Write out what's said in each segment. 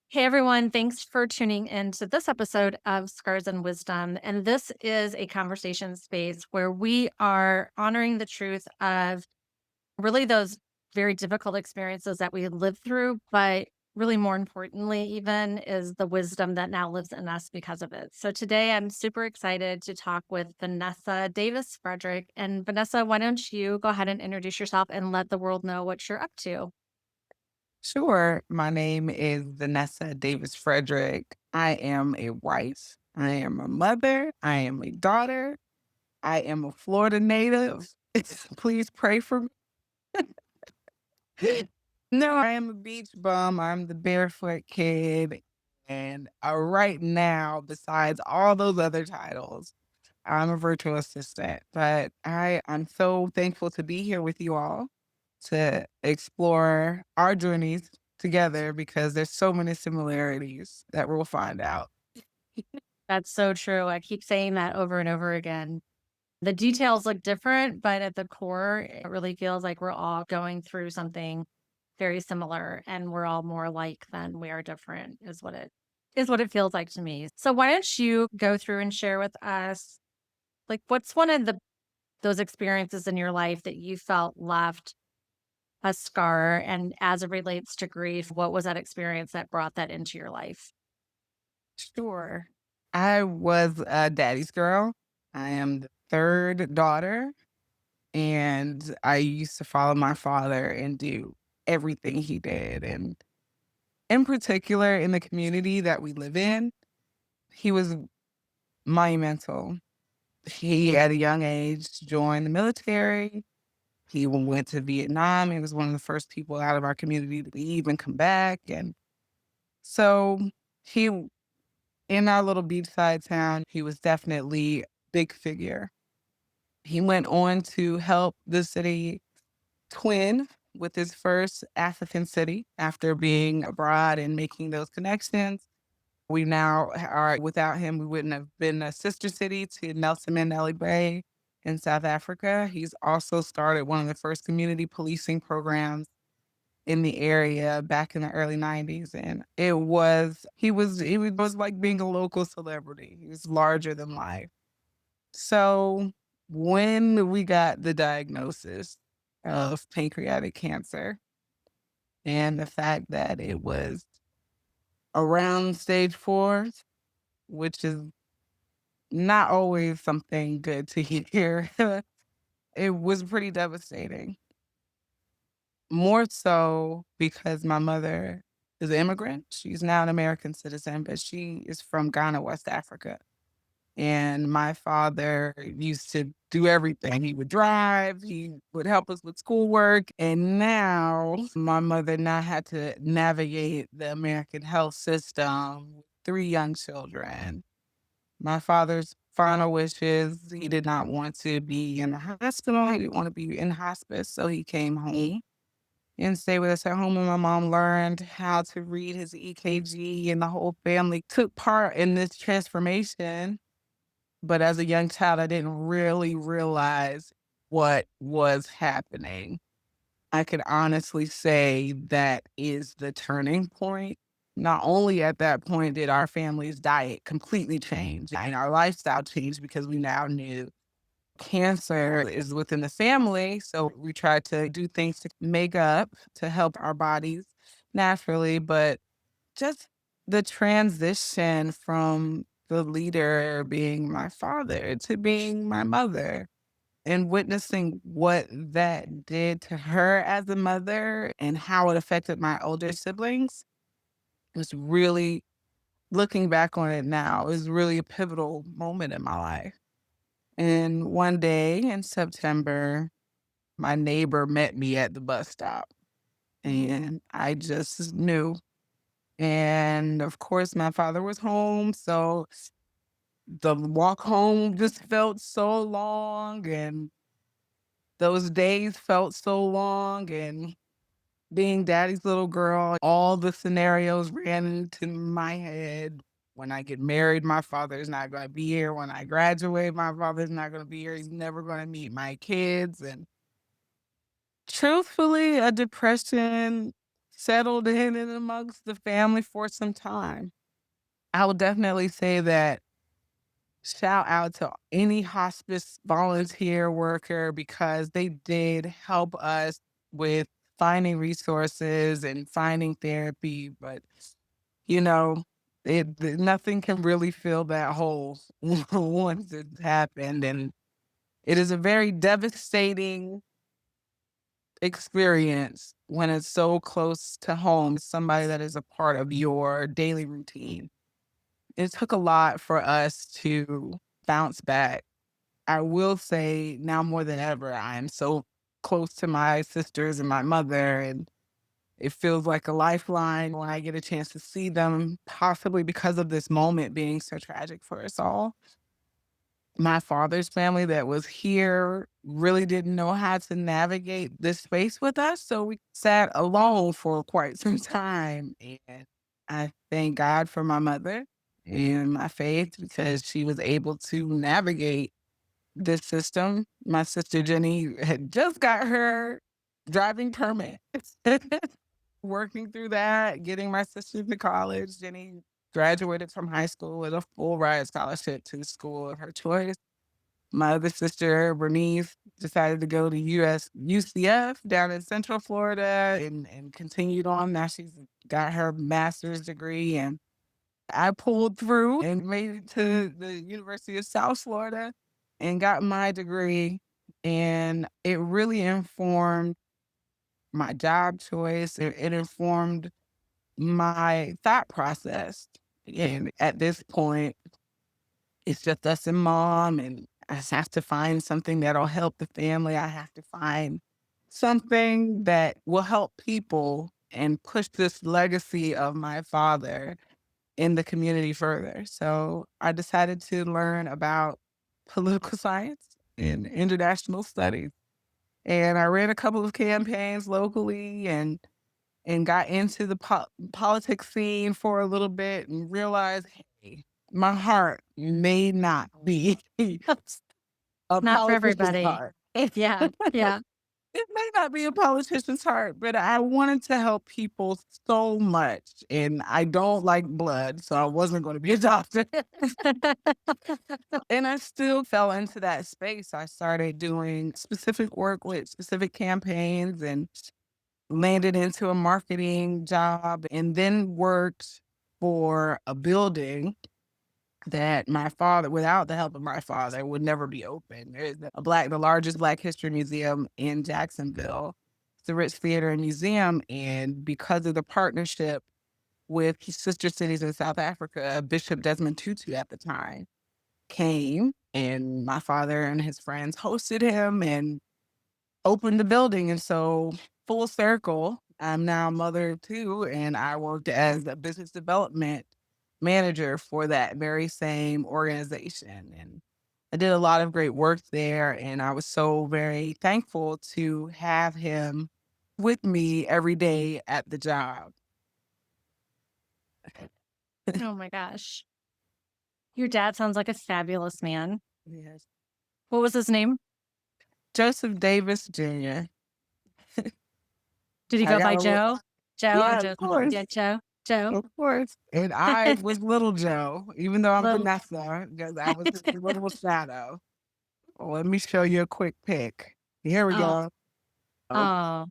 Hey everyone, thanks for tuning in to this episode of Scars and Wisdom. And this is a conversation space where we are honoring the truth of really those very difficult experiences that we lived through, but really more importantly, even is the wisdom that now lives in us because of it. So today I'm super excited to talk with Vanessa Davis Frederick. And Vanessa, why don't you go ahead and introduce yourself and let the world know what you're up to? Sure. My name is Vanessa Davis Frederick. I am a wife. I am a mother. I am a daughter. I am a Florida native. Please pray for me. No, I am a beach bum. I'm the barefoot kid. And right now, besides all those other titles, I'm a virtual assistant. But I'm so thankful to be here with you all to explore our journeys together because there's so many similarities that we'll find out. That's so true. I keep saying that over and over again. The details look different, but at the core, it really feels like we're all going through something very similar and we're all more alike than we are different is what it feels like to me. So why don't you go through and share with us like what's one of the those experiences in your life that you felt left a scar, and as it relates to grief, what was that experience that brought that into your life? Sure. I was a daddy's girl. I am the third daughter, and I used to follow my father and do everything he did. And in particular, in the community that we live in, he was monumental. He, at a young age, joined the military. He even went to Vietnam. He was one of the first people out of our community to leave and come back. And so he, in our little beachside town, he was definitely a big figure. He went on to help the city twin with his first African city after being abroad and making those connections. We now are, without him, we wouldn't have been a sister city to Nelson Mandela Bay in South Africa. He's also started one of the first community policing programs in the area back in the early 90s. And it was like being a local celebrity. He was larger than life. So when we got the diagnosis of pancreatic cancer and the fact that it was around stage 4, which is not always something good to hear. It was pretty devastating. More so because my mother is an immigrant. She's now an American citizen, but she is from Ghana, West Africa. And my father used to do everything. He would drive, he would help us with schoolwork. And now my mother now had to navigate the American health system with 3 young children. My father's final wishes, he did not want to be in the hospital. He didn't want to be in hospice. So he came home and stayed with us at home. And my mom learned how to read his EKG, and the whole family took part in this transformation. But as a young child, I didn't really realize what was happening. I could honestly say that is the turning point. Not only at that point did our family's diet completely change and our lifestyle change because we now knew cancer is within the family. So we tried to do things to make up to help our bodies naturally. But just the transition from the leader being my father to being my mother and witnessing what that did to her as a mother and how it affected my older siblings was really, looking back on it now, is really a pivotal moment in my life. And one day in September, my neighbor met me at the bus stop and I just knew. And of course, my father was home. So the walk home just felt so long, and those days felt so long. And being daddy's little girl, all the scenarios ran into my head. When I get married, my father's not going to be here. When I graduate, my father's not going to be here. He's never going to meet my kids. And truthfully, a depression settled in and amongst the family for some time. I would definitely say that shout out to any hospice volunteer worker because they did help us with finding resources and finding therapy, but, you know, nothing can really fill that hole once it's happened, and it is a very devastating experience when it's so close to home, somebody that is a part of your daily routine. It took a lot for us to bounce back. I will say now more than ever, I am so close to my sisters and my mother, and it feels like a lifeline when I get a chance to see them, possibly because of this moment being so tragic for us all. My father's family that was here really didn't know how to navigate this space with us, so we sat alone for quite some time, and I thank God for my mother and my faith because she was able to navigate this system. My sister Jenny had just got her driving permit. Working through that, getting my sister to college. Jenny graduated from high school with a full ride scholarship to the school of her choice. My other sister, Bernice, decided to go to UCF down in Central Florida and continued on. Now she's got her master's degree, and I pulled through and made it to the University of South Florida and got my degree. And it really informed my job choice. It informed my thought process. And at this point, it's just us and mom, and I just have to find something that'll help the family. I have to find something that will help people and push this legacy of my father in the community further. So I decided to learn about political science and international studies. And I ran a couple of campaigns locally and got into the politics scene for a little bit and realized, hey, my heart may not be a Not for politician's everybody. heart. Yeah, yeah. It may not be a politician's heart, but I wanted to help people so much, and I don't like blood, so I wasn't gonna be a doctor. And I still fell into that space. I started doing specific work with specific campaigns and landed into a marketing job and then worked for a building that my father, without the help of my father, would never be open. There's the largest Black History Museum in Jacksonville. It's the Ritz Theater and Museum, and because of the partnership with his sister cities in South Africa, Bishop Desmond Tutu at the time came, and my father and his friends hosted him and opened the building, and so full circle, I'm now a mother of 2, and I worked as a business development manager for that very same organization, and I did a lot of great work there, and I was so very thankful to have him with me every day at the job. Oh my gosh. Your dad sounds like a fabulous man. Yes. What was his name? Joseph Davis Jr. Did he I go by got a little. Joe? Joe or Yeah, of Joseph? course. Yeah, Joe. Joe. Of course, and I was Little Joe, even though I'm Little Vanessa, because I was his little shadow. Well, let me show you a quick pic. Here we oh, go. Oh, oh,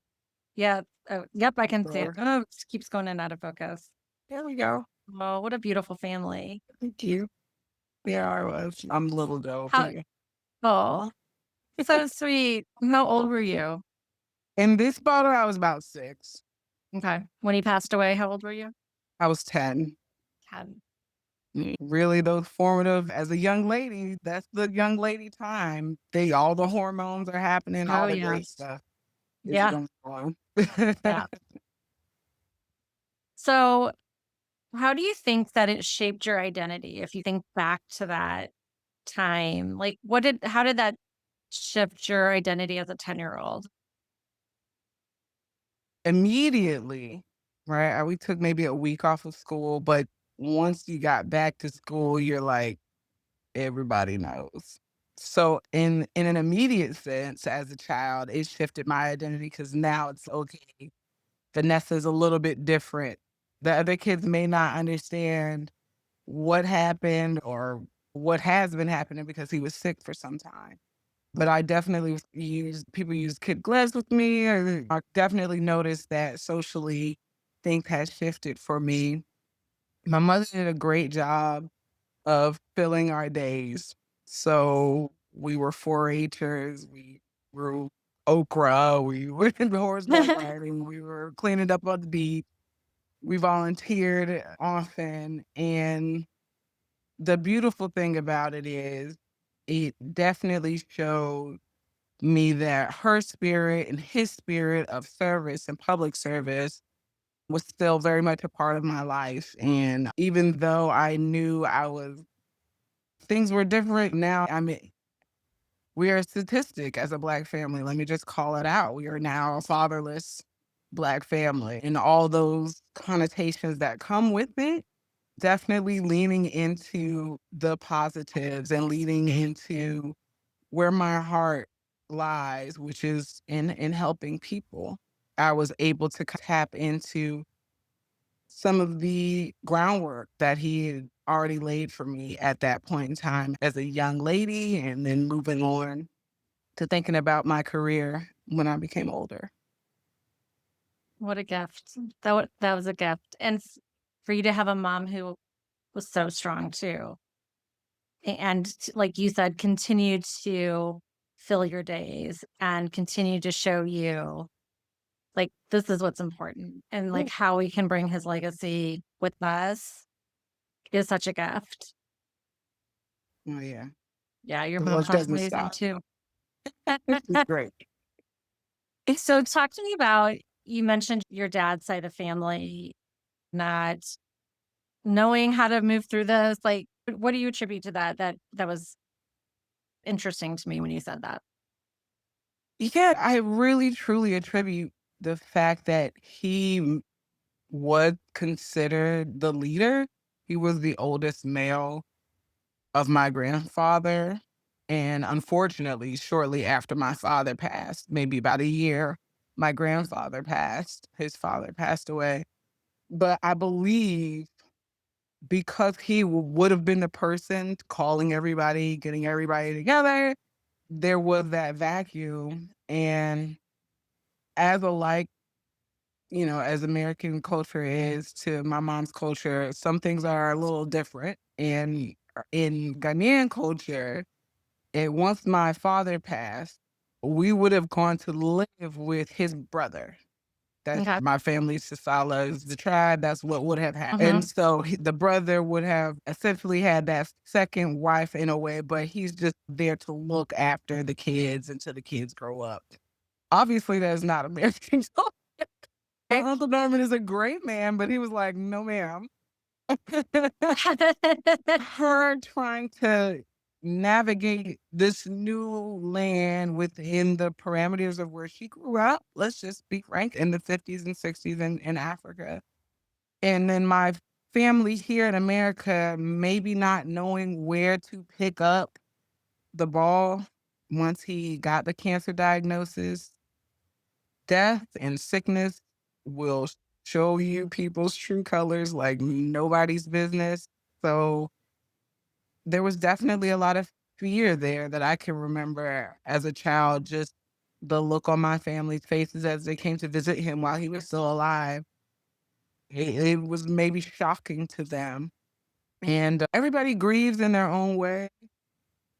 yeah. Oh, yep, I can see it. so Oh, it just keeps going in and out of focus. there we go. Oh, what a beautiful family. Thank you. There I was. I'm Little Joe How here. oh, so sweet. How old were you? In this photo, I was about 6. Okay. When he passed away, how old were you? I was 10. 10. Really, those formative as a young lady, that's the young lady time. All the hormones are happening, Oh, all the yeah. great stuff is Yeah. going on. Yeah. So, how do you think that it shaped your identity if you think back to that time? Like, how did that shift your identity as a 10-year-old? Immediately, right? We took maybe a week off of school, but once you got back to school, you're like, everybody knows. So in an immediate sense, as a child, it shifted my identity because now it's okay Vanessa's a little bit different. The other kids may not understand what happened or what has been happening because he was sick for some time. But I definitely use people use kid gloves with me. I definitely noticed that socially things has shifted for me. My mother did a great job of filling our days. So we were 4-Hers, we grew okra, we went horseback riding, we were cleaning up on the beach, we volunteered often. And the beautiful thing about it is it definitely showed me that her spirit and his spirit of service and public service was still very much a part of my life. And even though I knew things were different now, I mean, we are a statistic as a Black family. Let me just call it out. We are now a fatherless Black family, and all those connotations that come with it, definitely leaning into the positives and leaning into where my heart lies, which is in helping people. I was able to tap into some of the groundwork that he had already laid for me at that point in time as a young lady, and then moving on to thinking about my career when I became older. What a gift. That was a gift, and for you to have a mom who was so strong too, and like you said, continue to fill your days and continue to show you, like, this is what's important, and, like, Oh, how we can bring his legacy with us is such a gift. yeah. Yeah, your The mom work sounds doesn't amazing stop. too. It's great. So talk to me about, you mentioned your dad's side of family not knowing how to move through this, like, what do you attribute to that? That was interesting to me when you said that. Yeah, I really truly attribute the fact that he was considered the leader. He was the oldest male of my grandfather. And unfortunately, shortly after my father passed, maybe about a year, my grandfather passed. His father passed away. But I believe because he would have been the person calling everybody, getting everybody together, there was that vacuum. And as alike, as American culture is to my mom's culture, some things are a little different. And in Ghanaian culture, and once my father passed, we would have gone to live with his brother. That's Okay. my family, Sisala is the tribe, that's what would have happened. And Mhm. so the brother would have essentially had that second wife in a way, but he's just there to look after the kids until the kids grow up. Obviously, that's not American. My Uncle Norman is a great man, but he was like, "No, ma'am." Her trying to navigate this new land within the parameters of where she grew up, let's just be frank, in the 50s and 60s in Africa. And then my family here in America maybe not knowing where to pick up the ball once he got the cancer diagnosis. Death and sickness will show you people's true colors like nobody's business. So there was definitely a lot of fear there that I can remember as a child, just the look on my family's faces as they came to visit him while he was still alive. It was maybe shocking to them. And everybody grieves in their own way.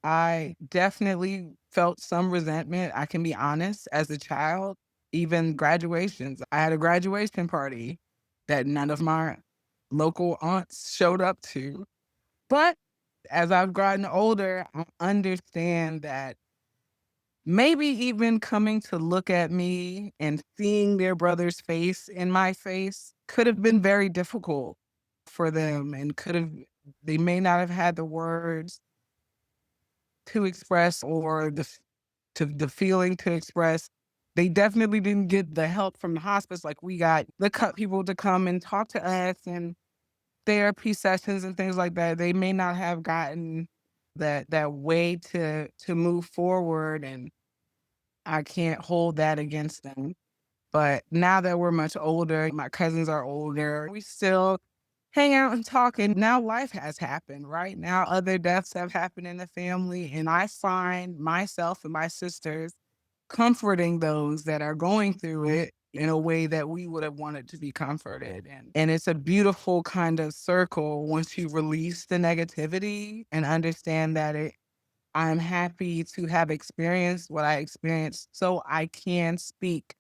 I definitely felt some resentment, I can be honest, as a child, even graduations. I had a graduation party that none of my local aunts showed up to. But as I've gotten older, I understand that maybe even coming to look at me and seeing their brother's face in my face could have been very difficult for them and they may not have had the words to express or the feeling to express. They definitely didn't get the help from the hospice like we got the cut people to come and talk to us and therapy sessions and things like that. They may not have gotten that way to move forward, and I can't hold that against them. But now that we're much older, my cousins are older, we still hang out and talk. And now life has happened, right? Now other deaths have happened in the family. And I find myself and my sisters comforting those that are going through it in a way that we would have wanted to be comforted. And it's a beautiful kind of circle once you release the negativity and understand that I'm happy to have experienced what I experienced so I can speak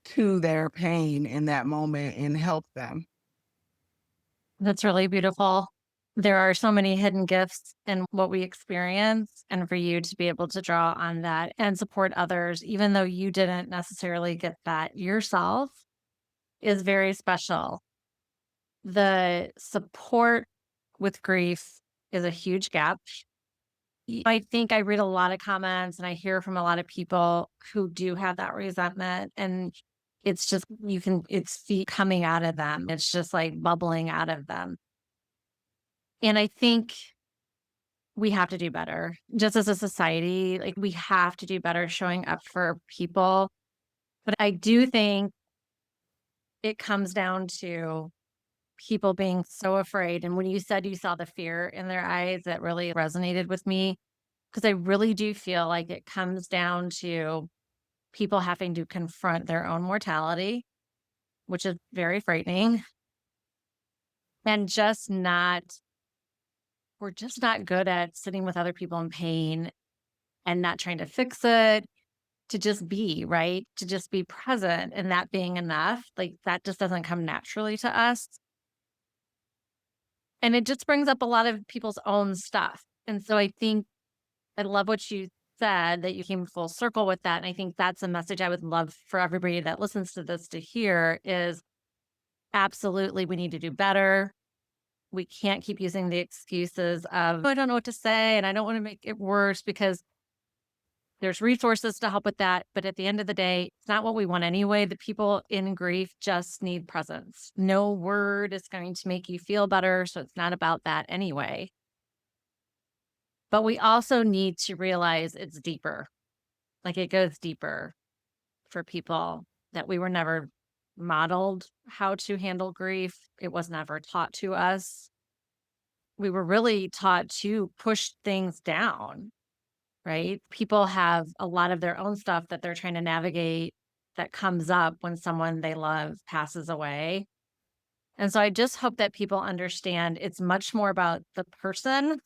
to their pain in that moment and help them. That's really beautiful. There are so many hidden gifts in what we experience, and for you to be able to draw on that and support others, even though you didn't necessarily get that yourself, is very special. The support with grief is a huge gap. I think I read a lot of comments and I hear from a lot of people who do have that resentment, and it's just coming out of them. It's just like bubbling out of them. And I think we have to do better just as a society. Like, we have to do better showing up for people. But I do think it comes down to people being so afraid. And when you said you saw the fear in their eyes, that really resonated with me, because I really do feel like it comes down to people having to confront their own mortality, which is very frightening, and we're just not good at sitting with other people in pain and not trying to fix it, to just be, right? To just be present and that being enough. Like, that just doesn't come naturally to us. And it just brings up a lot of people's own stuff. And so I think I love what you said, that you came full circle with that. And I think that's a message I would love for everybody that listens to this to hear is absolutely we need to do better. We can't keep using the excuses of, "Oh, I don't know what to say and I don't want to make it worse," because there's resources to help with that. But at the end of the day, it's not what we want anyway. The people in grief just need presence. No word is going to make you feel better. So it's not about that anyway. But we also need to realize it's deeper. Like, it goes deeper for people, that we were never modeled how to handle grief. It was never taught to us. We were really taught to push things down, right? People have a lot of their own stuff that they're trying to navigate that comes up when someone they love passes away. And so I just hope that people understand it's much more about the person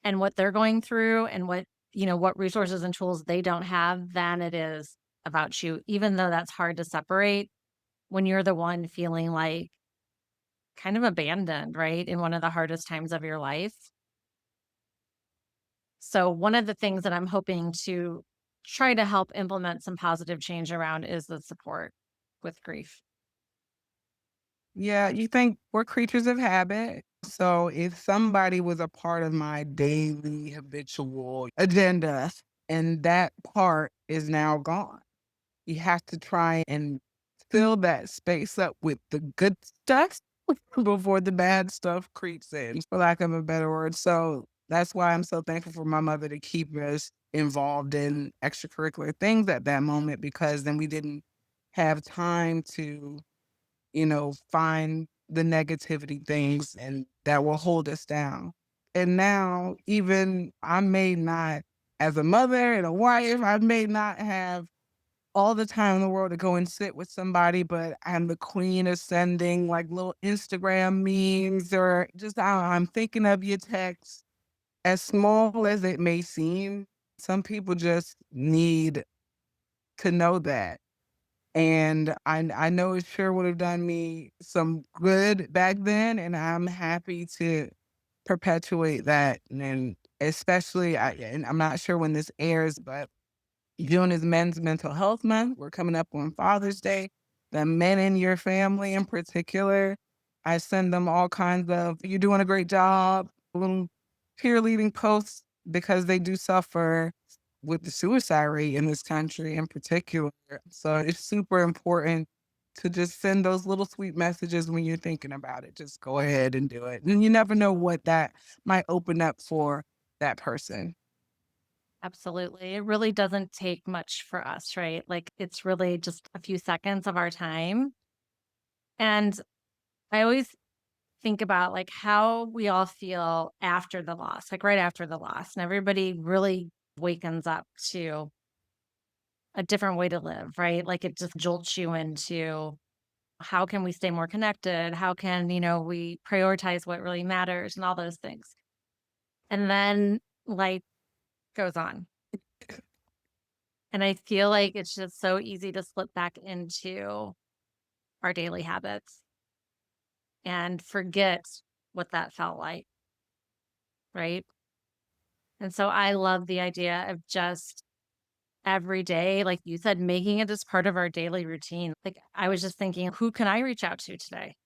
and what they're going through and what resources and tools they don't have than it is about you, even though that's hard to separate when you're the one feeling like kind of abandoned, right? In one of the hardest times of your life. So, one of the things that I'm hoping to try to help implement some positive change around is the support with grief. Yeah, you think we're creatures of habit. So if somebody was a part of my daily habitual agenda and that part is now gone, you have to try and fill that space up with the good stuff before the bad stuff creeps in, for lack of a better word. So that's why I'm so thankful for my mother to keep us involved in extracurricular things at that moment, because then we didn't have time to find the negativity things and that will hold us down. And now, even I may not, as a mother and a wife, I may not have all the time in the world to go and sit with somebody, but I'm the queen of sending like little Instagram memes or just I'm thinking of you text. As small as it may seem, some people just need to know that. And I know it sure would have done me some good back then, and I'm happy to perpetuate that. And especially, and I'm not sure when this airs, but June is Men's Mental Health Month. We're coming up on Father's Day. The men in your family in particular, I send them all kinds of, "You're doing a great job," little cheerleading posts, because they do suffer with the suicide rate in this country in particular. So it's super important to just send those little sweet messages when you're thinking about it. Just go ahead and do it. And you never know what that might open up for that person. Absolutely. It really doesn't take much for us, right? Like, it's really just a few seconds of our time. And I always think about, like, how we all feel after the loss, like, right after the loss, and everybody really wakens up to a different way to live, right? Like, it just jolts you into how can we stay more connected? How can, we prioritize what really matters and all those things. And then life goes on. And I feel like it's just so easy to slip back into our daily habits and forget what that felt like, right? And so I love the idea of just every day, like you said, making it as part of our daily routine. Like I was just thinking, who can I reach out to today?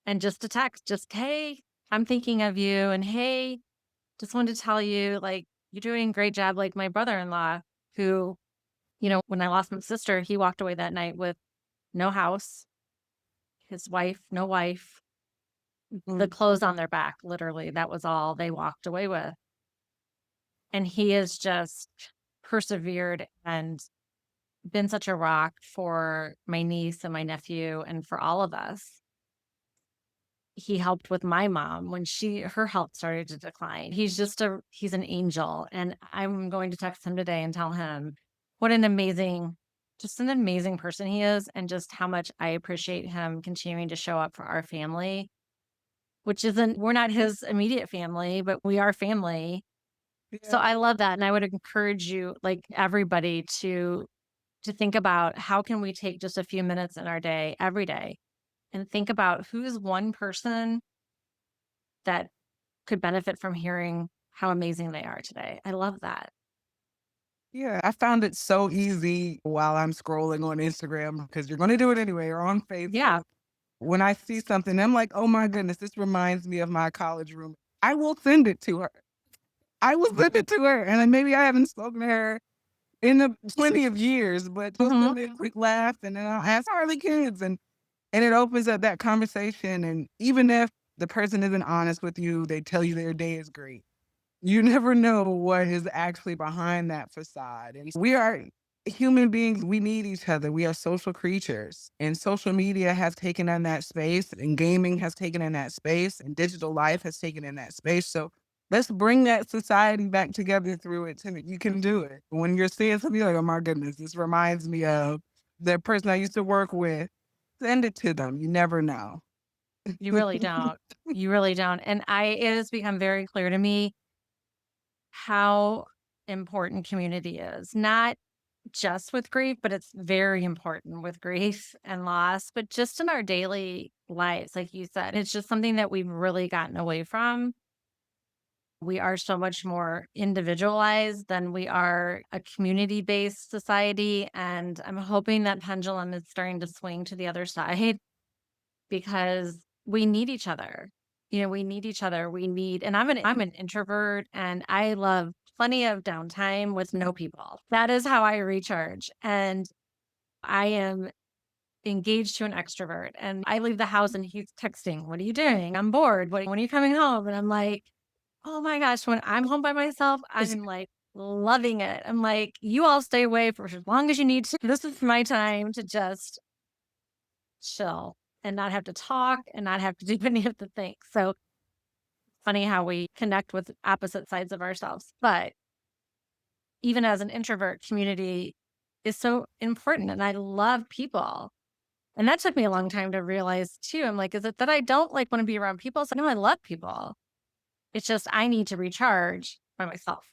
And just a text, just, hey, I'm thinking of you. And hey, just wanted to tell you, like, you're doing a great job. Like my brother in law, who, when I lost my sister, he walked away that night with no house, his wife, no wife, the Mm. clothes on their back, literally. That was all they walked away with. And he has just persevered and been such a rock for my niece and my nephew and for all of us. He helped with my mom when her health started to decline. He's an angel, and I'm going to text him today and tell him what an amazing person he is, and just how much I appreciate him continuing to show up for our family, which isn't we're not his immediate family, but we are family. So Yeah. I love that, and I would encourage you, like, everybody to think about how can we take just a few minutes in our day, every day, and think about who's one person that could benefit from hearing how amazing they are today. I love that. Yeah, I found it so easy while I'm scrolling on Instagram because you're gonna do it anyway or on Yeah. Facebook. When I see something, I'm like, "Oh my goodness, this reminds me of my college room." I will send it to her. I will send it to her, and then maybe I haven't spoken to her in a plenty of years, but she'll Mhm. send me a quick laugh, and then I'll ask, "How are the kids?" And it opens up that conversation, and even if the person isn't honest with you, they tell you their day is great. You never know what is actually behind that facade, and we are human beings, we need each other, we are social creatures, and social media has taken on that space, and gaming has taken in that space, and digital life has taken in that space, so let's bring that society back together through it, Timmy, you can do it. When you're seeing something, you're like, "Oh my goodness, this reminds me of the person I used to work with." Send it to them, you never know. You really don't. You really don't. And it has become very clear to me how important community is. Not just with grief, but it's very important with grief and loss, but just in our daily lives, like you said, it's just something that we've really gotten away from. We are so much more individualized than we are a community based society. And I'm hoping that pendulum is starting to swing to the other side because we need each other. We need each other. And I'm an introvert and I love plenty of downtime with no people. That is how I recharge. And I am engaged to an extrovert and I leave the house and he's texting, "What are you doing? I'm bored. When are you coming home?" And I'm like, oh my gosh, when I'm home by myself, I'm like loving it. I'm like, you all stay away for as long as you need to. This is my time to just chill and not have to talk and not have to do any of the things. So funny how we connect with opposite sides of ourselves. But even as an introvert, community is so important. And I love people. And that took me a long time to realize too. I'm like, is it that I don't like want to be around people? So no, I love people. It's just I need to recharge by myself.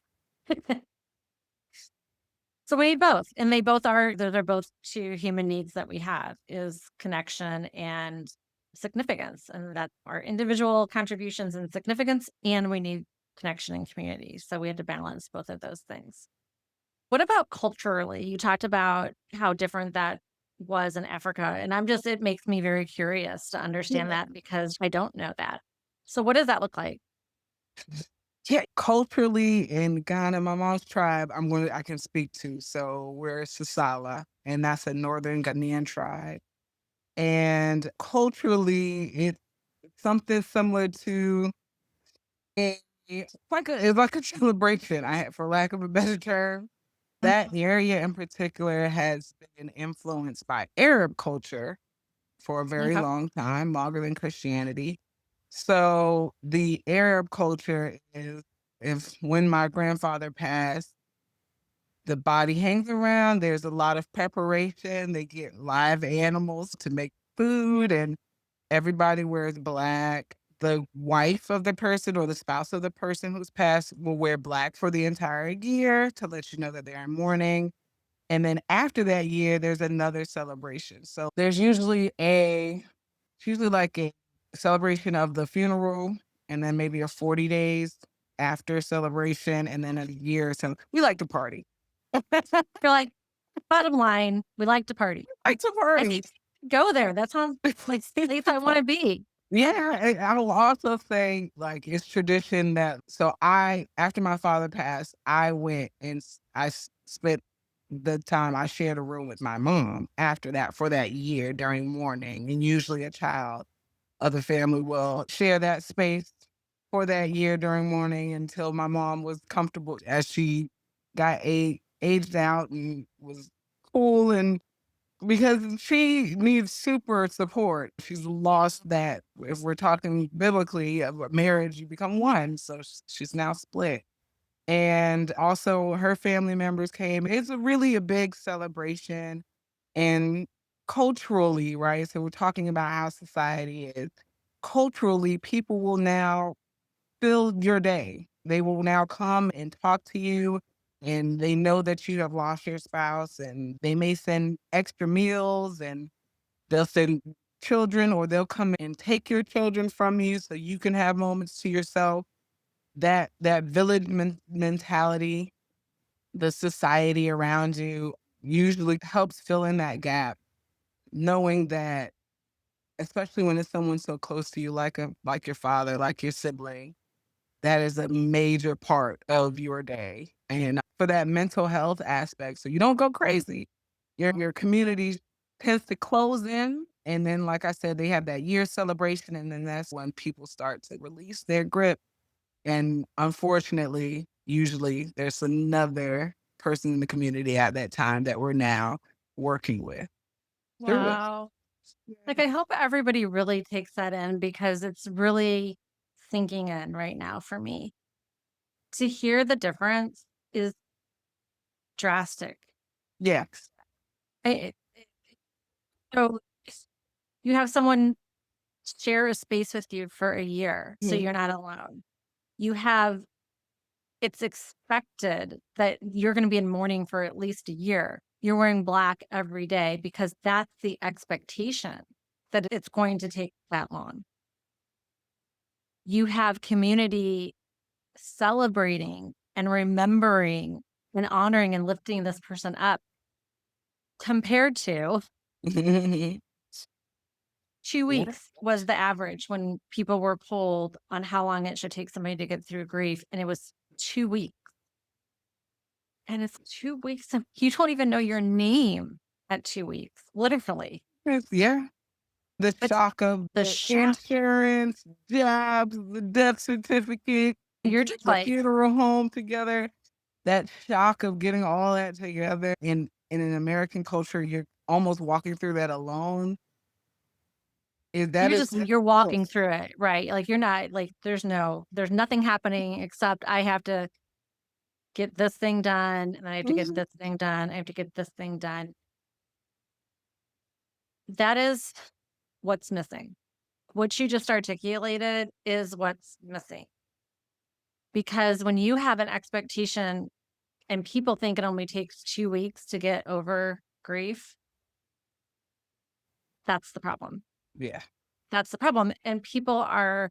So we need both, and those are both 2 human needs that we have is connection and significance, and that our individual contributions and significance, and we need connection and community. So we had to balance both of those things. What about culturally? You talked about how different that was in Africa, and it makes me very curious to understand Yeah. that because I don't know that. So what does that look like? Yeah, culturally in Ghana, my mom's tribe, I can speak to. So we're Sisala, and that's a northern Ghanaian tribe. And culturally, it's something similar to It's like a celebration, for lack of a better term. That Mhm. area in particular has been influenced by Arab culture for a very Okay. long time, longer than Christianity. So, the Arab culture is, if when my grandfather passed, the body hangs around, there's a lot of preparation, they get live animals to make food, and everybody wears black. The wife of the person or the spouse of the person who's passed will wear black for the entire year to let you know that they're in mourning. And then after that year, there's another celebration. So there's it's usually like a celebration of the funeral and then maybe a 40 days after celebration and then a year. So we like to party. You're like, bottom line, we like to party. Like to I party. think go there. That sounds like the place I want to be. Yeah, and I will also say, like, it's tradition that after my father passed, I went and spent the time I shared a room with my mom after that for that year during mourning, and usually a child of the family will share that space for that year during mourning until my mom was comfortable as she got aged out and was cool and because she needs super support. She's lost that. If we're talking biblically of a marriage, you become one. So she's now split. And also her family members came. It's a big celebration and culturally, right? So we're talking about how society is. Culturally, people will now fill your day. They will now come and talk to you, and they know that you have lost your spouse, and they may send extra meals, and they'll send children, or they'll come and take your children from you so you can have moments to yourself. That village mentality, the society around you usually helps fill in that gap, knowing that, especially when it's someone so close to you, like your father, like your sibling, that is a major part of your day, and for that mental health aspect, so you don't go crazy. Your community tends to close in, and then, like I said, they have that year celebration, and then that's when people start to release their grip, and unfortunately, usually, there's another person in the community at that time that we're now working with through it. Wow. Like, Yeah. I hope everybody really takes that in because it's really sinking in right now for me. To hear the difference is drastic. Yes. So you have someone share a space with you for a year, so Mhm. you're not alone. You have it's expected that you're gonna be in mourning for at least a year. You're wearing black every day because that's the expectation that it's going to take that long. You have community celebrating and remembering and honoring and lifting this person up compared to 2 Yeah. weeks was the average when people were polled on how long it should take somebody to get through grief, and it was 2 weeks, and it's 2 weeks and you don't even know your name at 2 weeks, literally. Yeah. The It's shock of the the shock. insurance, jobs, the death certificate, You're getting just the like, funeral home together, that shock of getting all that together in an American culture, you're almost walking through that alone. Is that you're is just you're walking through it, right? Like, you're not like, there's nothing happening except I have to get this thing done, and I have to get Mhm. this thing done, I have to get this thing done. That is what's missing. What you just articulated is what's missing. Because when you have an expectation and people think it only takes 2 weeks to get over grief, that's the problem. Yeah. That's the problem, and people are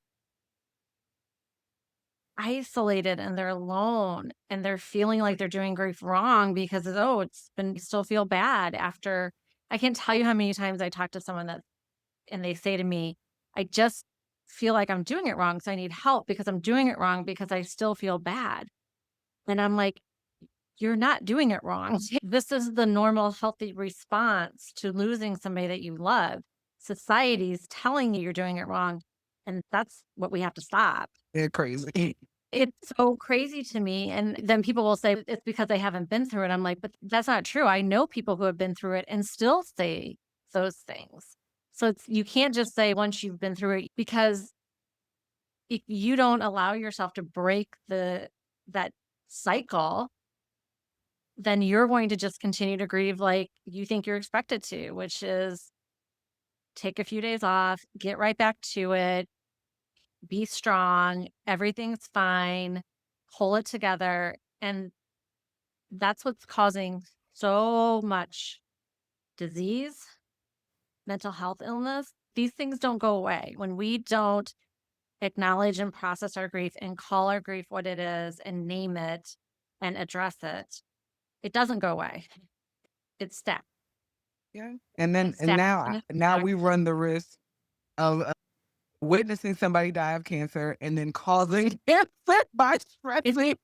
isolated and they're alone and they're feeling like they're doing grief wrong because, "Oh, it's been still feel bad after." I can't tell you how many times I talk to someone that and they say to me, "I just feel like I'm doing it wrong, so I need help because I'm doing it wrong because I still feel bad." And I'm like, "You're not doing it wrong. This is the normal, healthy response to losing somebody that you love. Society's telling you you're doing it wrong, and that's what we have to stop." They're crazy. It's so crazy to me, and then people will say it's because they haven't been through it. I'm like, "But that's not true." I know people who have been through it and still say those things. So it's you can't just say once you've been through it because if you don't allow yourself to break that cycle, then you're going to just continue to grieve like you think you're expected to, which is take a few days off, get right back to it, be strong, everything's fine, pull it together. And that's what's causing so much disease, mental health illness. These things don't go away. When we don't acknowledge and process our grief and call our grief what it is and name it and address it, it doesn't go away. It's stuck. Yeah. It's And stuck now and it's now stuck. we run the risk of, witnessing somebody die of cancer and then causing cancer by It's stressing.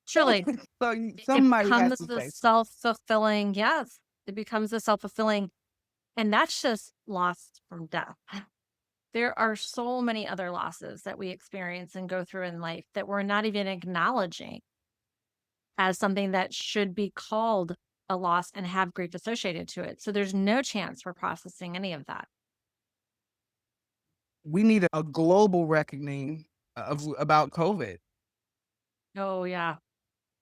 truly, So it somebody has becomes to the say self-fulfilling, yes, it becomes the self-fulfilling, and that's just loss from death. There are so many other losses that we experience and go through in life that we're not even acknowledging as something that should be called a loss and have grief associated to it. So there's no chance we're processing any of that. we need a global reckoning of about COVID Oh, yeah.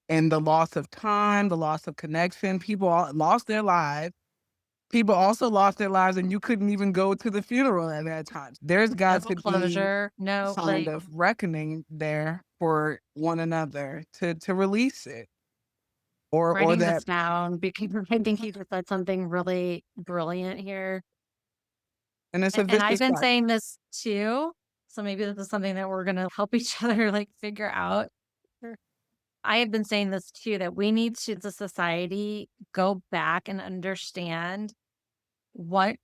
and the loss of time, the loss of connection. People all lost their lives. People also lost their lives, and you couldn't even go to the funeral at that time. There's No got to be closure. No, kind like of reckoning there for one another to release it, or writing this that. down because I think you just said something really brilliant here. And it's a And I've vicious been cycle. saying this too. So maybe this is something that we're going to help each other like figure out. Sure. I have been saying this too that we need to, as a society, go back and understand what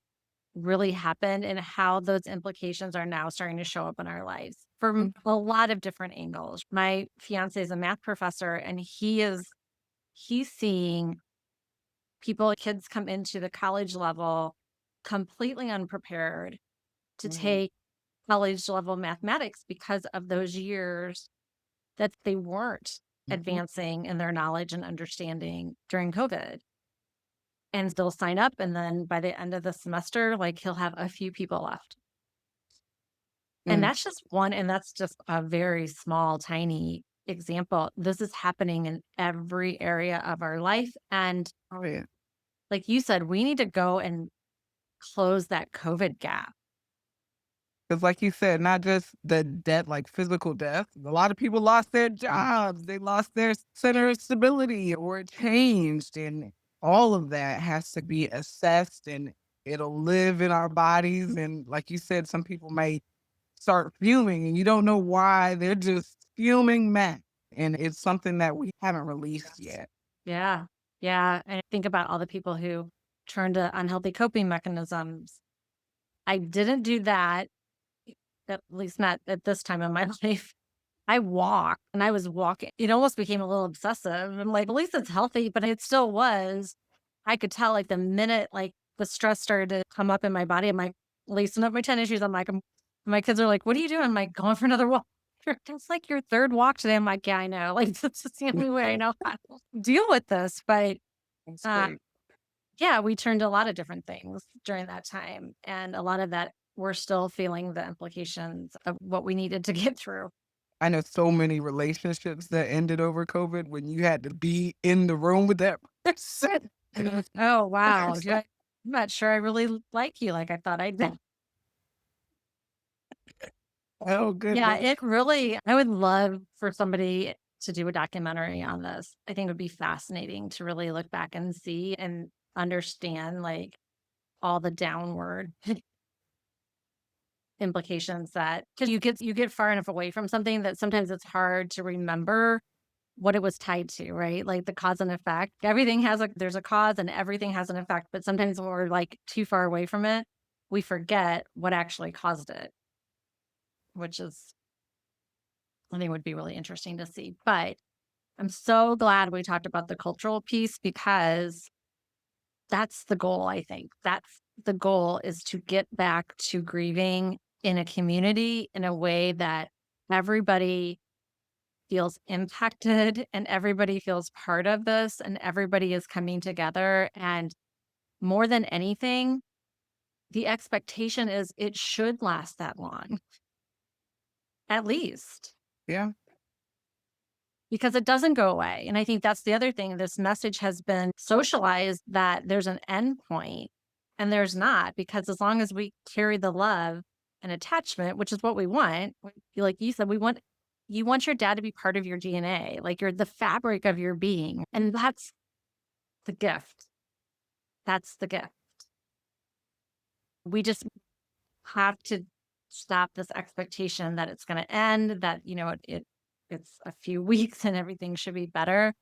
really happened and how those implications are now starting to show up in our lives from Mm, a lot of different angles. My fiance is a math professor and he's seeing people kids come into the college level completely unprepared to mhm, take college level mathematics because of those years that they weren't mhm, advancing in their knowledge and understanding during COVID. And they'll sign up, and then by the end of the semester, like he'll have a few people left. And mm. that's just one, and that's just a very small, tiny example. This is happening in every area of our life. And Oh, yeah. like you said, we need to go and close that COVID gap. 'Cause like you said, not just the death, like physical death. A lot of people lost their jobs, they lost their center of stability or it changed, and all of that has to be assessed, and it'll live in our bodies, and like you said, some people may start fuming, and you don't know why, they're just fuming mad, and it's something that we haven't released yet. Yeah. Yeah. And I think about all the people who turn to unhealthy coping mechanisms. I didn't do that, at least not at this time in my life. I walk and I was walking. It almost became a little obsessive. I'm like, at least it's healthy, but it still was. I could tell like the minute like the stress started to come up in my body, I'm like lacing up my tennis shoes. My kids are like, what are you doing? I'm like, going for another walk. That's like your third walk today. I'm like, yeah, I know. Like, that's just the only way I know how to deal with this. But That's uh, great. yeah, we turned to a lot of different things during that time. And a lot of that, we're still feeling the implications of what we needed to get through. I know so many relationships that ended over COVID when you had to be in the room with that person. Oh, wow. Yeah, I'm not sure I really like you like I thought I did. Oh, Yeah, goodness. it really I would love for somebody to do a documentary on this. I think it would be fascinating to really look back and see and understand, like, all the downward implications that because you get far enough away from something that sometimes it's hard to remember what it was tied to, right? Like, the cause and effect. Everything has a there's a cause and everything has an effect, but sometimes when we're, like, too far away from it, we forget what actually caused it, which is I think would be really interesting to see. But I'm so glad we talked about the cultural piece because that's the goal, I think. That's the goal is to get back to grieving in a community in a way that everybody feels impacted and everybody feels part of this and everybody is coming together. And more than anything, the expectation is it should last that long, at least, Yeah. because it doesn't go away. And I think that's the other thing. This message has been socialized that there's an end point, and there's not, because as long as we carry the love and attachment, which is what we want, like you said, you want your dad to be part of your DNA, like you're the fabric of your being. And that's the gift. That's the gift. We just have to stop this expectation that it's going to end, that, it's a few weeks and everything should be better,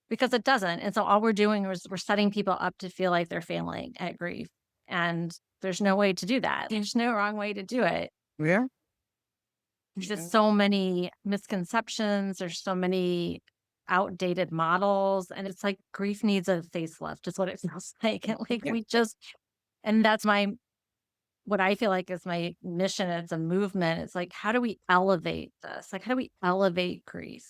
because it doesn't. And so all we're doing is we're setting people up to feel like they're failing at grief. And there's no way to do that. There's no wrong way to do it. Yeah. There's Yeah. just so many misconceptions. There's so many outdated models. And it's like grief needs a facelift, is what it feels like. And like Yeah. and that's what I feel like is my mission. It's a movement. It's like, how do we elevate this? Like, how do we elevate grief?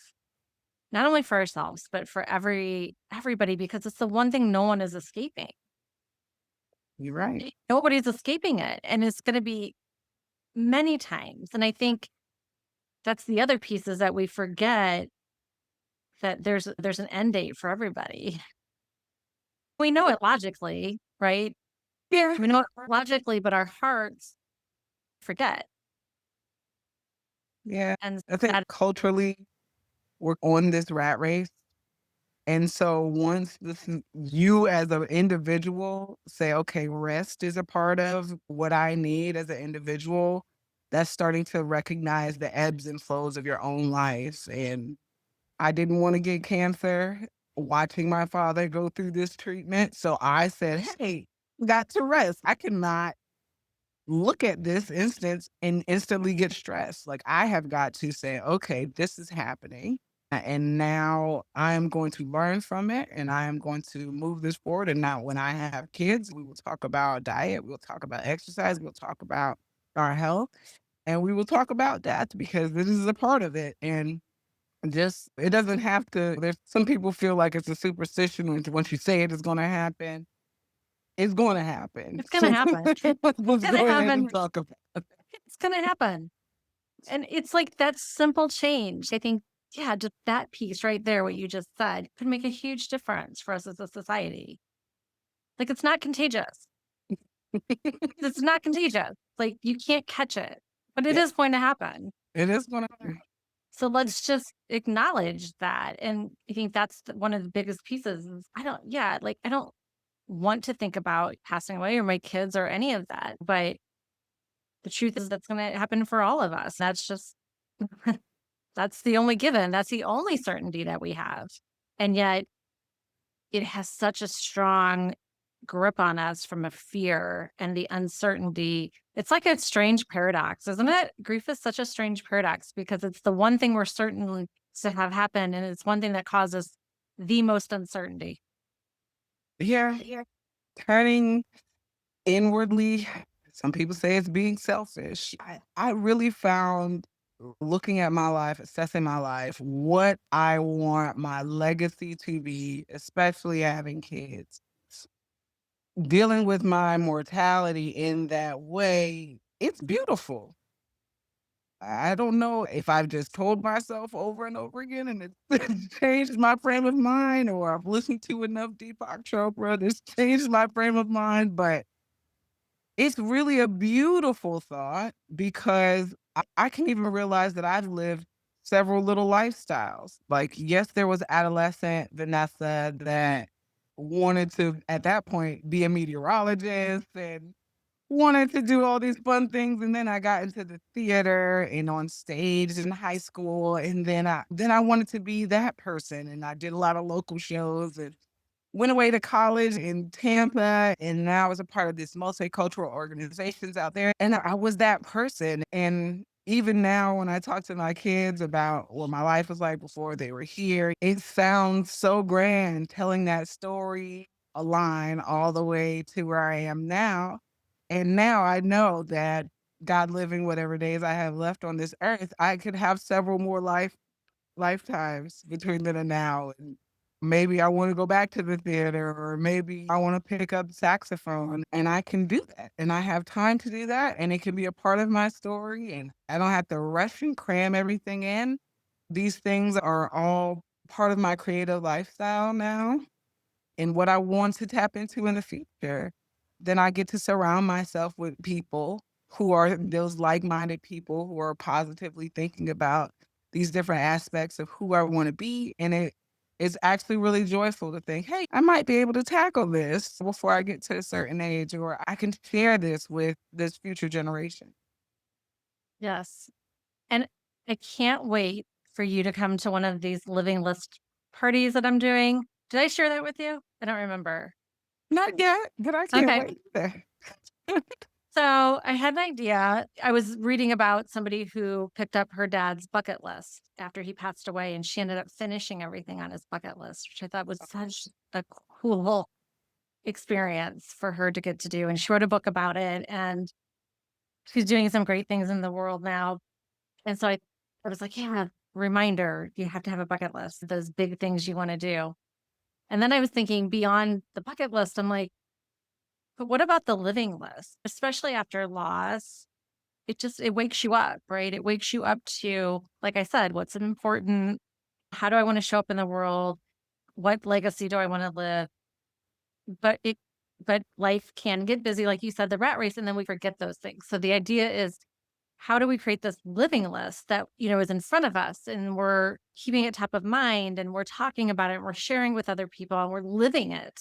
Not only for ourselves, but for everybody, because it's the one thing no one is escaping. You're right. Nobody's escaping it, and it's gonna be many times, and I think that's the other piece, is that we forget that there's an end date for everybody. We know it logically, right? Yeah. We know it logically, but our hearts forget, Yeah. and I think that culturally, we're on this rat race. And so once you as an individual say, okay, rest is a part of what I need as an individual, that's starting to recognize the ebbs and flows of your own life. And I didn't want to get cancer watching my father go through this treatment. So I said, hey, we got to rest. I cannot look at this instance and instantly get stressed. Like I have got to say, okay, this is happening. And now I'm going to learn from it and I am going to move this forward. And now when I have kids, we will talk about diet, we'll talk about exercise, we'll talk about our health, and we will talk about that because this is a part of it. And just it doesn't have to there's some people feel like it's a superstition when once you say it is gonna happen, it's gonna happen. it's gonna So happen. let's It's gonna go ahead and happen. talk about it. It's gonna happen. And it's like that simple change. I think, yeah, just that piece right there, what you just said, could make a huge difference for us as a society. Like, it's not contagious. It's not contagious. Like, you can't catch it, but it Yeah, is going to happen. it is gonna So let's just acknowledge that. And I think that's one of the biggest pieces is I don't want to think about passing away or my kids or any of that. But the truth is that's going to happen for all of us. That's just, that's the only given. That's the only certainty that we have. And yet it has such a strong grip on us from a fear and the uncertainty. It's like a strange paradox, isn't it? Grief is such a strange paradox because it's the one thing we're certain to have happen, and it's one thing that causes the most uncertainty. yeah, yeah. Turning inwardly, some people say it's being selfish. I really found looking at my life, assessing my life, what I want my legacy to be, especially having kids. Dealing with my mortality in that way, it's beautiful. I don't know if I've just told myself over and over again and it's changed my frame of mind, or I've listened to enough Deepak Chopra that's changed my frame of mind, but it's really a beautiful thought because I can even realize that I've lived several little lifestyles. Like, yes, there was adolescent Vanessa that wanted to, at that point, be a meteorologist and wanted to do all these fun things. And then I got into the theater and on stage in high school. And then I wanted to be that person. And I did a lot of local shows and went away to college in Tampa, and now I was a part of this multicultural organizations out there, and I was that person, and even now when I talk to my kids about what my life was like before they were here, it sounds so grand telling that story, a line all the way to where I am now, and now I know that God living whatever days I have left on this earth, I could have several more lifetimes between then and now. And maybe I want to go back to the theater, or maybe I want to pick up saxophone, and I can do that. And I have time to do that. And it can be a part of my story. And I don't have to rush and cram everything in. These things are all part of my creative lifestyle now and what I want to tap into in the future. Then I get to surround myself with people who are those like-minded people who are positively thinking about these different aspects of who I want to be. And it is actually really joyful to think, hey, I might be able to tackle this before I get to a certain age, or I can share this with this future generation. Yes. And I can't wait for you to come to one of these living list parties that I'm doing. Did I share that with you? I don't remember. Not yet, but I can't Okay. wait either. So I had an idea. I was reading about somebody who picked up her dad's bucket list after he passed away, and she ended up finishing everything on his bucket list, which I thought was such a cool experience for her to get to do. And she wrote a book about it, and she's doing some great things in the world now. And so I was like, yeah, reminder, you have to have a bucket list, those big things you want to do. And then I was thinking beyond the bucket list, I'm like, but what about the living list? Especially after loss, it wakes you up, right? It wakes you up to, like I said, what's important? How do I want to show up in the world? What legacy do I want to live? But it but life can get busy, like you said, the rat race, and then we forget those things. So the idea is, how do we create this living list that, is in front of us, and we're keeping it top of mind, and we're talking about it, and we're sharing with other people, and we're living it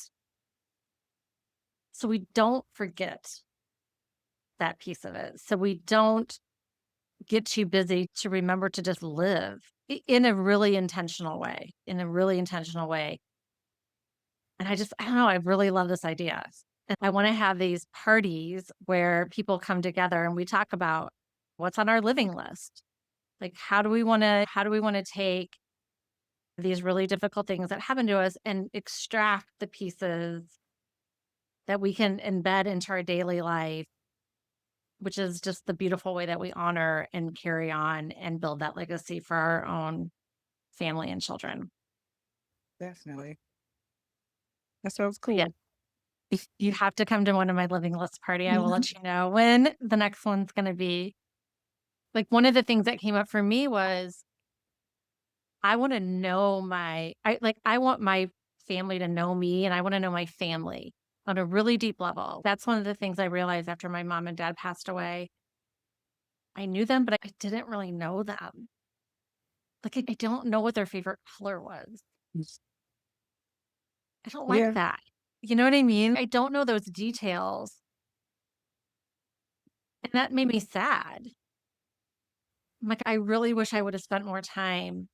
so we don't forget that piece of it. So we don't get too busy to remember to just live in a really intentional way, in a really intentional way. And I don't know, I really love this idea. And I want to have these parties where people come together and we talk about what's on our living list. Like, how do we want to take these really difficult things that happen to us and extract the pieces that we can embed into our daily life, which is just the beautiful way that we honor and carry on and build that legacy for our own family and children. Definitely. That sounds But yeah, cool. if you have to come to one of my living list party, I will let you know when the next one's gonna be. Like, one of the things that came up for me was I wanna know I want my family to know me, and I wanna know my family on a really deep level. That's one of the things I realized after my mom and dad passed away. I knew them, but I didn't really know them. Like, I don't know what their favorite color was. I don't like Yeah. that. You know what I mean? I don't know those details, and that made me sad. I'm like, I really wish I would have spent more time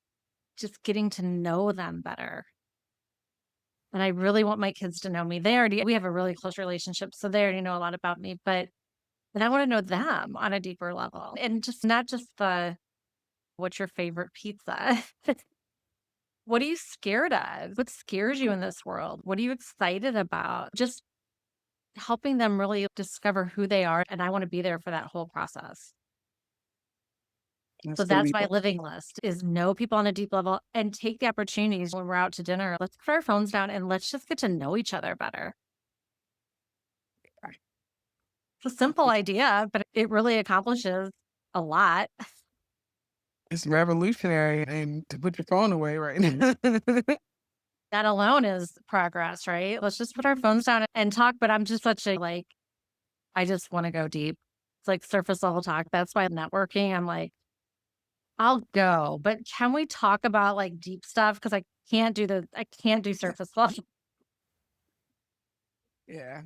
just getting to know them better. And I really want my kids to know me. We have a really close relationship, so they already know a lot about me, but I want to know them on a deeper level. And just not just the what's your favorite pizza? What are you scared of? What scares you in this world? What are you excited about? Just helping them really discover who they are. And I want to be there for that whole process. So That's gonna that's be my living list is know people on a deep level and take the opportunities when we're out to dinner. Let's put our phones down and let's just get to know each other better. It's a simple idea, but it really accomplishes a lot. it's revolutionary and to put your phone away right now. That alone is progress, right? Let's just put our phones down and talk. But I'm just such a like, I just want to go deep. It's like surface level talk. That's why networking, I'm like, I'll go, but can we talk about like deep stuff? Because I can't do surface level. Yeah.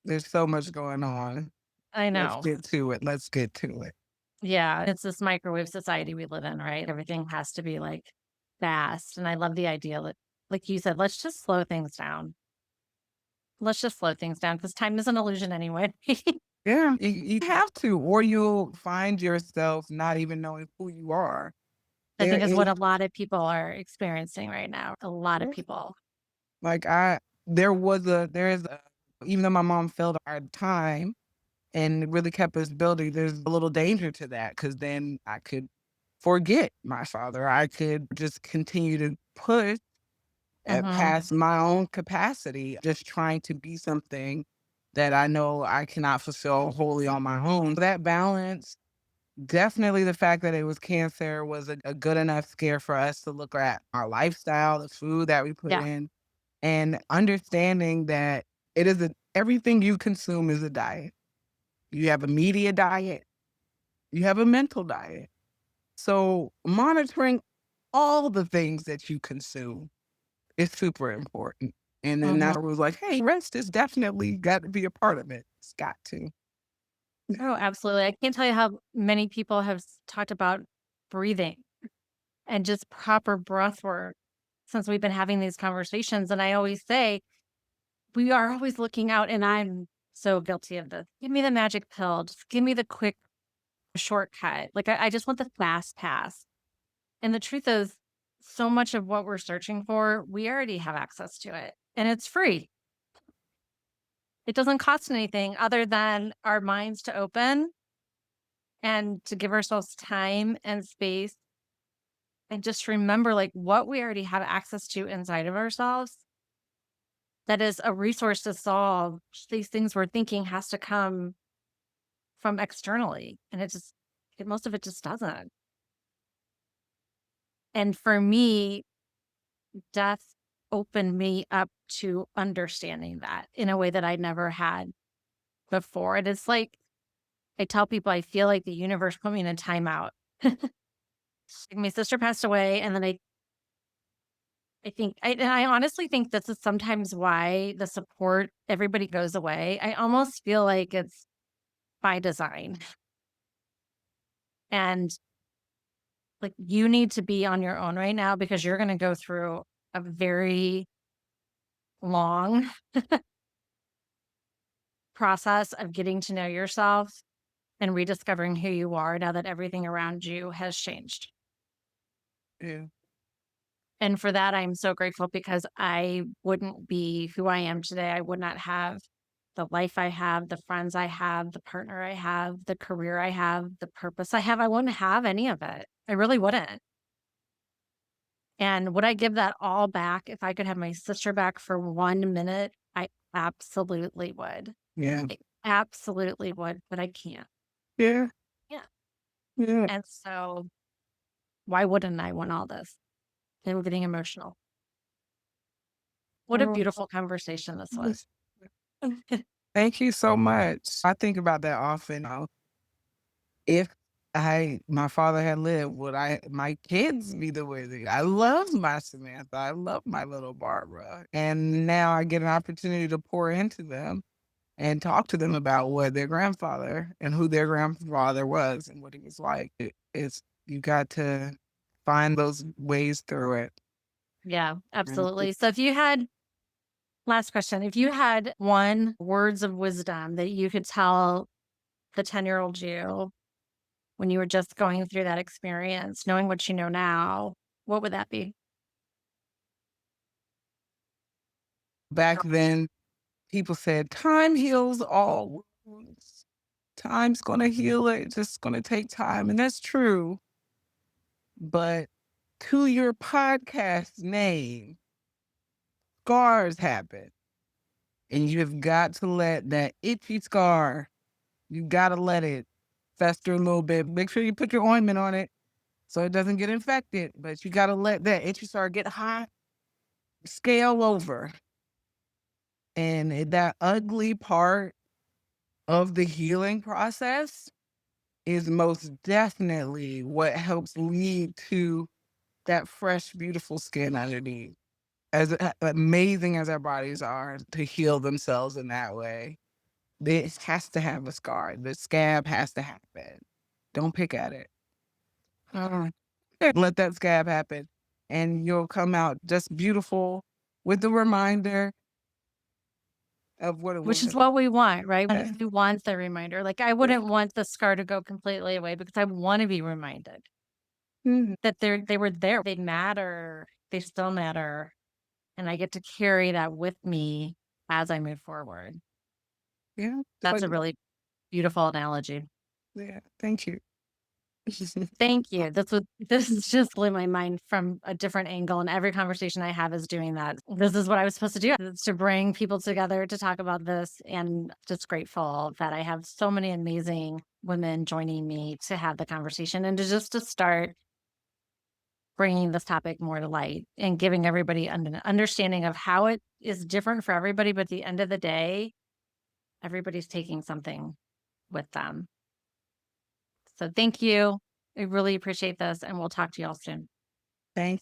There's so much going on. I Let's know. get to it. Let's get to it. Yeah, it's this microwave society we live in, right? Everything has to be like fast. And I love the idea that, like you said, let's just slow things down. Let's just slow things down because time is an illusion anyway. Yeah, you have to, or you'll find yourself not even knowing who you are. I There think is is what a lot of people are experiencing right now. A lot of yeah, people. like there is a even though my mom failed our time and really kept us building, there's a little danger to that because then I could forget my father. I could just continue to push at Mhm. past my own capacity, just trying to be something that I know I cannot fulfill wholly on my own. That balance, definitely the fact that it was cancer was a good enough scare for us to look at our lifestyle, the food that we put Yeah. in, and understanding that everything you consume is a diet. You have a media diet, you have a mental diet. So monitoring all the things that you consume is super important. And then Mhm. that was like, hey, rest is definitely got to be a part of it. It's got to. Oh, absolutely. I can't tell you how many people have talked about breathing and just proper breath work since we've been having these conversations. And I always say, we are always looking out, and I'm so guilty of this. Give me the magic pill. Just give me the quick shortcut. Like, I just want the fast pass. And the truth is, so much of what we're searching for, we already have access to it, and it's free. It doesn't cost anything other than our minds to open and to give ourselves time and space and just remember like what we already have access to inside of ourselves that is a resource to solve these things we're thinking has to come from externally. And most of it just doesn't. And for me, death opened me up to understanding that in a way that I never had before. And it's like I tell people I feel like the universe put me in a timeout. Like my sister passed away, and then I think and I honestly think this is sometimes why the support everybody goes away. I almost feel like it's by design. And like you need to be on your own right now because you're going to go through a very long process of getting to know yourself and rediscovering who you are now that everything around you has changed. Yeah. And for that, I'm so grateful because I wouldn't be who I am today. I would not have the life I have, the friends I have, the partner I have, the career I have, the purpose I have. I wouldn't have any of it. I really wouldn't. And would I give that all back if I could have my sister back for 1 minute? I absolutely would. Yeah. I absolutely would, but I can't. Yeah. Yeah. Yeah. And so why wouldn't I want all this? And we're getting emotional. What a Oh, beautiful conversation this was. yes. Thank you so much. I think about that often. If my father had lived, would my kids be the way I love my Samantha. I love my little Barbara. And now I get an opportunity to pour into them and talk to them about what their grandfather and who their grandfather was and what he was like. It's you got to find those ways through it. Yeah, And absolutely. So if you had last question, if you had one words of wisdom that you could tell the 10-year-old you when you were just going through that experience, knowing what you know now, what would that be? back then, people said, "Time heals all wounds. Time's gonna heal it. It's just gonna take time," and that's true. But to your podcast name, scars happen, and you've got to let that itchy scar. You gotta let it fester a little bit. Make sure you put your ointment on it so it doesn't get infected. But you gotta let that itchy scar get hot, scale over, and that ugly part of the healing process is most definitely what helps lead to that fresh, beautiful skin underneath. As amazing as our bodies are to heal themselves in that way, this has to have a scar. The scab has to happen. Don't pick at it. Uh, Let that scab happen, and you'll come out just beautiful with the reminder of what it Which was. is what we want, right? Yeah. We want the reminder. Like, I wouldn't want the scar to go completely away because I want to be reminded Mhm. that they were there. They matter. They still matter. And I get to carry that with me as I move forward. Yeah. That's But a really beautiful analogy. yeah, thank you. Thank you. This is just blew my mind from a different angle, and every conversation I have is doing that. This is what I was supposed to do. It's to bring people together to talk about this, and just grateful that I have so many amazing women joining me to have the conversation and to start bringing this topic more to light and giving everybody an understanding of how it is different for everybody, but at the end of the day, everybody's taking something with them. So thank you. I really appreciate this, and we'll talk to y'all soon. Thank